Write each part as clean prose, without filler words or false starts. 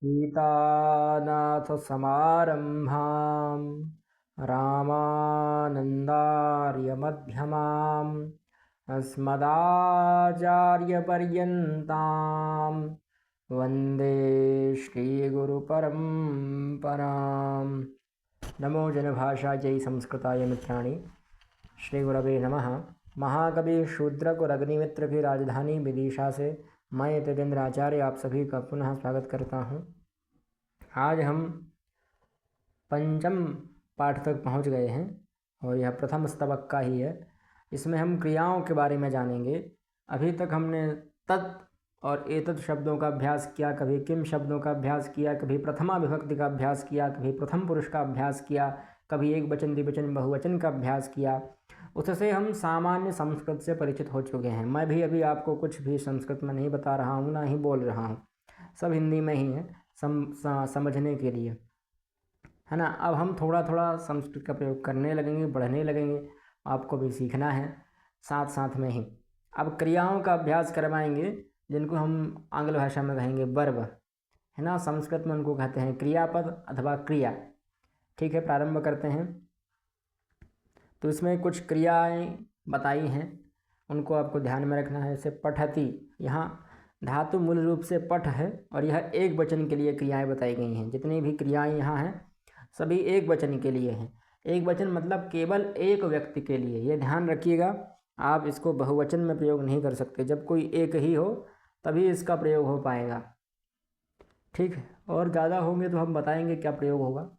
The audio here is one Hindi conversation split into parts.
सीतानाथसमारम्भां रामानन्दार्यमध्यमाम् अस्मदाचार्यपर्यन्तां वन्दे श्रीगुरुपरम्पराम्। नमो जनभाषायै संस्कृताय मित्राणि। श्रीगुरवे नमः। महाकवि शूद्रकुरग्निमित्र की राजधानी विदिशा से मैं तेजेंद्र आचार्य आप सभी का पुनः स्वागत करता हूँ। आज हम पंचम पाठ तक पहुँच गए हैं और यह प्रथम स्तबक का ही है। इसमें हम क्रियाओं के बारे में जानेंगे। अभी तक हमने तत् और एतत् शब्दों का अभ्यास किया, कभी किम शब्दों का अभ्यास किया, कभी प्रथमा विभक्ति का अभ्यास किया, कभी प्रथम पुरुष का अभ्यास किया, कभी एक वचन द्विवचन बहुवचन का अभ्यास किया। उससे हम सामान्य संस्कृत से परिचित हो चुके हैं। मैं भी अभी आपको कुछ भी संस्कृत में नहीं बता रहा हूँ, ना ही बोल रहा हूँ, सब हिंदी में ही है समझने के लिए, है ना। अब हम थोड़ा थोड़ा संस्कृत का प्रयोग करने लगेंगे, बढ़ने लगेंगे। आपको भी सीखना है साथ साथ में ही। अब क्रियाओं का अभ्यास करवाएंगे जिनको हम आंग्ल भाषा में कहेंगे वर्ब, है ना। संस्कृत में उनको कहते हैं क्रियापद अथवा क्रिया। ठीक है, प्रारंभ करते हैं। तो इसमें कुछ क्रियाएं बताई हैं, उनको आपको ध्यान में रखना है। जैसे पठति, यहाँ धातु मूल रूप से पठ है और यह एक वचन के लिए क्रियाएं बताई गई हैं। जितनी भी क्रियाएं यहाँ हैं सभी एक वचन के लिए हैं। एक वचन मतलब केवल एक व्यक्ति के लिए, ये ध्यान रखिएगा। आप इसको बहुवचन में प्रयोग नहीं कर सकते। जब कोई एक ही हो तभी इसका प्रयोग हो पाएगा। ठीक है, और ज़्यादा होंगे तो हम बताएंगे क्या प्रयोग होगा।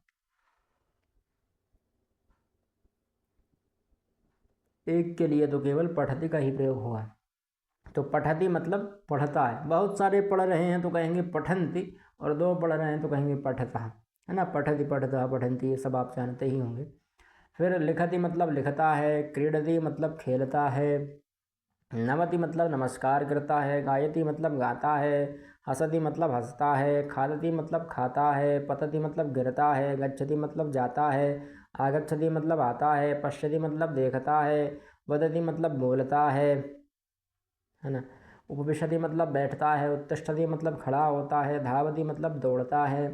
एक के लिए तो केवल पठति का ही प्रयोग हुआ है। तो पठति मतलब पढ़ता है। बहुत सारे पढ़ रहे हैं तो कहेंगे पठन्ति, और दो पढ़ रहे हैं तो कहेंगे पठता, है ना। पठति पठता पठन्ति ये सब आप जानते ही होंगे। फिर लिखति मतलब लिखता है। क्रीडति मतलब खेलता है। नमति मतलब नमस्कार करता है। गायति मतलब गाता है। हसति मतलब हंसता है। खादति मतलब खाता है। पतति मतलब गिरता है। गच्छति मतलब जाता है। आगच्छति मतलब आता है। पश्यति मतलब देखता है। वदति मतलब बोलता है ना। उपविशति मतलब बैठता है। उत्तिष्ठति मतलब खड़ा होता है। धावति मतलब दौड़ता है।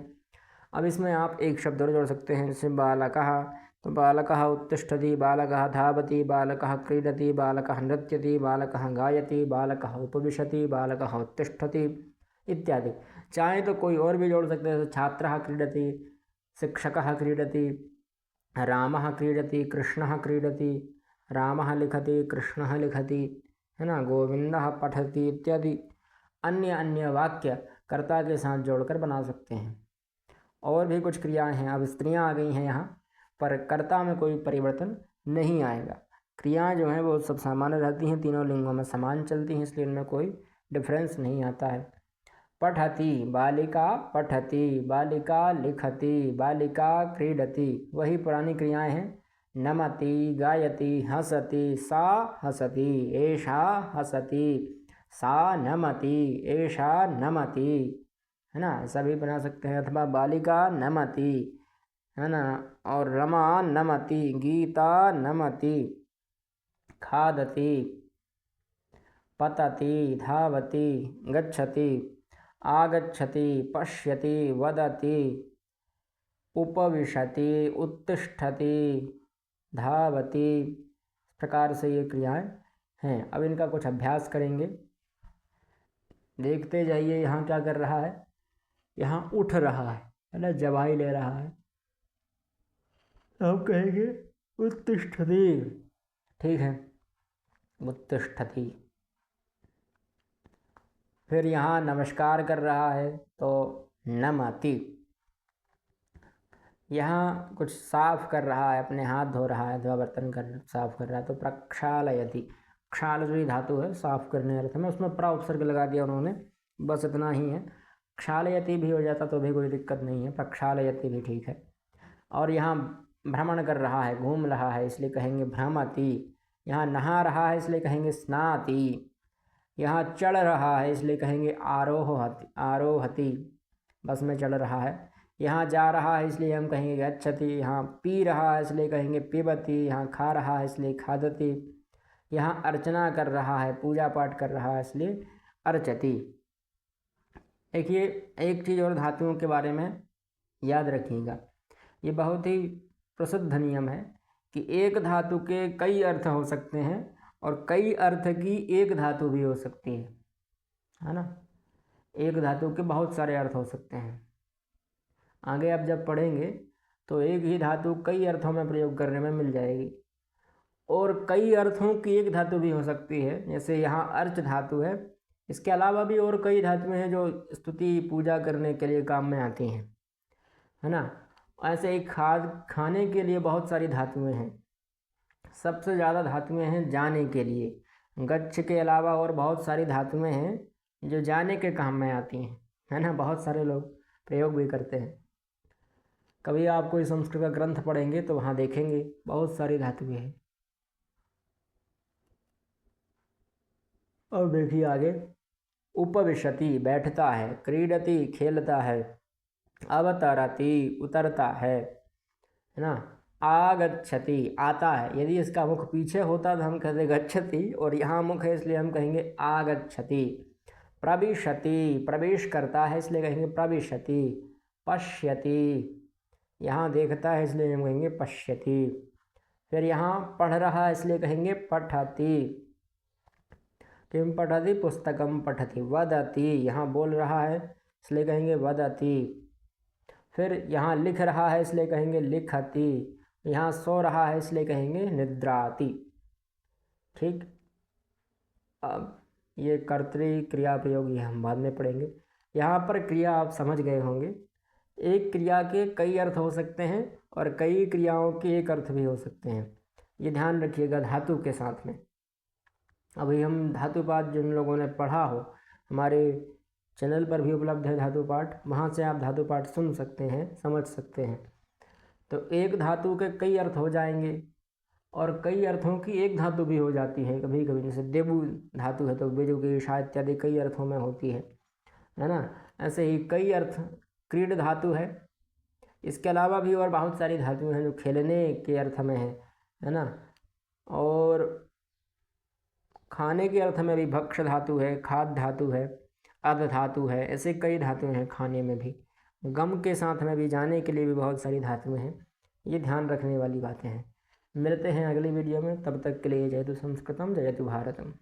अब इसमें आप एक शब्द और जोड़ सकते हैं, जैसे बालकः। तो बालकः उत्तिष्ठति, बालकः धावति, बालकः क्रीडति, बालकः नृत्यति, बालकः गायति, बालकः उपविशति, बालकः उत्तिष्ठति इत्यादि। चाहे तो कोई और भी जोड़ सकते हैं, जैसे छात्रः क्रीडति, शिक्षकः क्रीडति, रामः क्रीडति, कृष्णः क्रीडति, रामः लिखति, कृष्णः लिखति, है ना। गोविंदः पठति इत्यादि अन्य अन्य वाक्य कर्ता के साथ जोड़कर बना सकते हैं। और भी कुछ क्रियाएं हैं। अब स्त्रियां आ गई हैं यहाँ पर, कर्ता में कोई परिवर्तन नहीं आएगा। क्रियाएं जो हैं वो सब सामान्य रहती हैं, तीनों लिंगों में समान चलती हैं, इसलिए इनमें कोई डिफरेंस नहीं आता है। पठति, बालिका पठति, बालिका लिखति, बालिका क्रीडति, वही पुरानी क्रियाएं हैं। नमति, गायति, हसति, सा हसति, एषा हसति, सा नमति, एषा नमति, है ना। सभी बना सकते हैं। अथवा बालिका नमति, है ना, और रमा नमति, गीता नमति, खादति, पतति, धावति, गच्छति, आगच्छति, पश्यति, वदति, उपविशति, उत्तिष्ठति, धावति। इस प्रकार से ये क्रियाएं हैं। अब इनका कुछ अभ्यास करेंगे। देखते जाइए यहाँ क्या कर रहा है। यहाँ उठ रहा है ना, जवाई ले रहा है। हम कहेंगे उत्तिष्ठति। ठीक है, उत्तिष्ठति। फिर यहाँ नमस्कार कर रहा है तो नमति। यहाँ कुछ साफ कर रहा है, अपने हाथ धो रहा है अथवा बर्तन कर साफ कर रहा है तो प्रक्षालयति। क्षाल जो धातु है साफ करने अर्थ में, उसमें प्रा उपसर्ग लगा दिया उन्होंने, बस इतना ही है। क्षालयति भी हो जाता तो भी कोई दिक्कत नहीं है, प्रक्षालयति भी ठीक है। और यहाँ भ्रमण कर रहा है, घूम रहा है, इसलिए कहेंगे भ्रमति। यहाँ नहा रहा है इसलिए कहेंगे स्नाति। यहाँ चढ़ रहा है इसलिए कहेंगे आरोहति, आरोहति, बस में चढ़ रहा है। यहाँ जा रहा है इसलिए हम कहेंगे गच्छति। यहाँ पी रहा है इसलिए कहेंगे पिबति। यहाँ खा रहा है इसलिए खादति। यहाँ अर्चना कर रहा है, पूजा पाठ कर रहा है, इसलिए अर्चति। देखिए एक चीज़ और धातुओं के बारे में याद रखिएगा, ये बहुत ही प्रसिद्ध नियम है कि एक धातु के कई अर्थ हो सकते हैं और कई अर्थ की एक धातु भी हो सकती है ना। एक धातु के बहुत सारे अर्थ हो सकते हैं। आगे आप जब पढ़ेंगे तो एक ही धातु कई अर्थों में प्रयोग करने में मिल जाएगी और कई अर्थों की एक धातु भी हो सकती है। जैसे यहाँ अर्च धातु है, इसके अलावा भी और कई धातुएं हैं जो स्तुति पूजा करने के लिए काम में आती हैं, है ना। ऐसे ही खाने के लिए बहुत सारी धातुएं हैं। सबसे ज़्यादा धातुएं हैं जाने के लिए। गच्छ के अलावा और बहुत सारी धातुएं हैं जो जाने के काम में आती हैं, है ना। बहुत सारे लोग प्रयोग भी करते हैं। कभी आप कोई संस्कृत का ग्रंथ पढ़ेंगे तो वहाँ देखेंगे बहुत सारी धातुएं हैं। और देखिए आगे, उपविशति बैठता है, क्रीडति खेलता है, अवतरति उतरता है ना, आगच्छति आता है। यदि इसका मुख पीछे होता तो हम कहते गच्छति, और यहाँ मुख है इसलिए हम कहेंगे आगच्छति। प्रविशति प्रवेश करता है इसलिए कहेंगे प्रविशति। पश्यति यहाँ देखता है इसलिए हम कहेंगे पश्यति। फिर यहाँ पढ़ रहा है इसलिए कहेंगे पठति। किम पठति पुस्तकम पठति। वदति यहाँ बोल रहा है इसलिए कहेंगे वदति। फिर यहाँ लिख रहा है इसलिए कहेंगे लिखति। यहाँ सो रहा है इसलिए कहेंगे निद्राति। ठीक, अब ये कर्तरी क्रिया प्रयोग हम बाद में पढ़ेंगे। यहाँ पर क्रिया आप समझ गए होंगे। एक क्रिया के कई अर्थ हो सकते हैं और कई क्रियाओं के एक अर्थ भी हो सकते हैं, ये ध्यान रखिएगा धातु के साथ में। अभी हम धातु पाठ जिन लोगों ने पढ़ा हो, हमारे चैनल पर भी उपलब्ध है धातु पाठ, वहाँ से आप धातु पाठ सुन सकते हैं, समझ सकते हैं। तो एक धातु के कई अर्थ हो जाएंगे और कई अर्थों की एक धातु भी हो जाती है कभी कभी। जैसे देवु धातु है तो बेजु की ईशा इत्यादि कई अर्थों में होती है ना। ऐसे ही कई अर्थ, क्रीड धातु है। इसके अलावा भी और बहुत सारी धातुएं हैं जो खेलने के अर्थ में है ना। और खाने के अर्थ में भी भक्ष धातु है, खाद्य धातु है, अर्ध धातु है। ऐसे कई धातुएं हैं खाने में भी। गम के साथ में भी जाने के लिए भी बहुत सारी धातुएं हैं। ये ध्यान रखने वाली बातें हैं। मिलते हैं अगली वीडियो में, तब तक के लिए जयतु संस्कृतम जयतु भारतम।